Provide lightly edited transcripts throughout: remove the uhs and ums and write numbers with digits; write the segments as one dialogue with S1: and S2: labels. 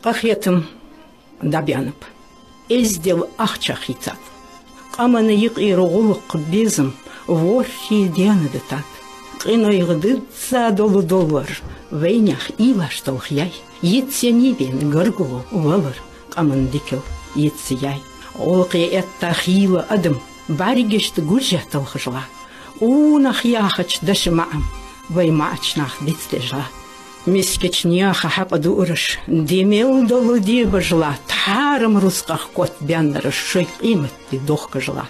S1: Qaqetim dabyanıp. Ezdel ahçahitat. Qamana yiqiruguluq bezim vorhi diyanıdıtat. Qinoyğıdıtsa dolu dolur. Veynях ивашталхяй. Yetse nibin gırgulu valır. Qaman dikil yetse yay. Olqi etta xila adım. Bargeşti gurjatalxıжла. Унах яхач дашмаам. Ваймачнах дицтежла. Мискечняха хападу урыш. Демел долу дебажла. Тарым русқах кот бяннары шой қимытты доққыжла.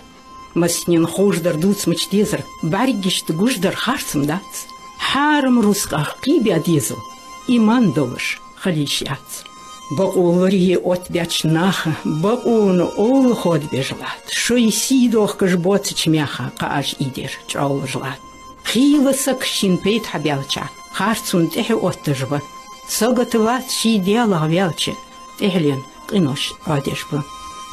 S1: Маснин хуждар дуцмычтезір. Баргешті гуждар харсым дац. Харым русқах қибя дезіл. Иман долыш халишяц. Бақулырие от бячнаха. Бақуны ол ход бежлат. Шой сидоққыж боцыч мяха қааж идер чаулыжлат. Хилысак шинпейт хабялча. Харцун техе оттыжбы. Согатыват шиделах вялчы. Техлен қинош адешбы.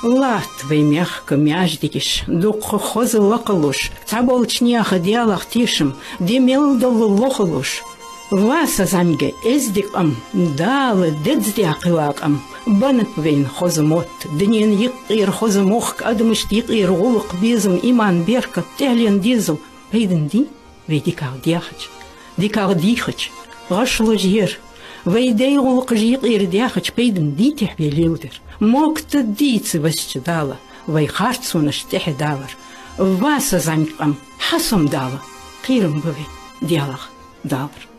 S1: Лат вей мягко мяждикиш. Дукхы хозы лақылуш. Таболчняха диалах тишим. Демел долу лохылуш. Васа замге эздикам. Далы дедздяқылақам. Банып вейн хозымот. Днен иқир хозымох. Адымышт иқир ғулық безім иман берка. Техлен дизыл. Вейдін ди? Вейдикав дияхач. Дикав дихач. Ғашлы жер. Вейдей ғулық жиқ ирдяхач. Пейдін ди техбелилдер. Мокты дицы васчыдала. Вей харцуныш техе далар. Васа замкам. Хасым дала. Қирым бөве. Диалах далар.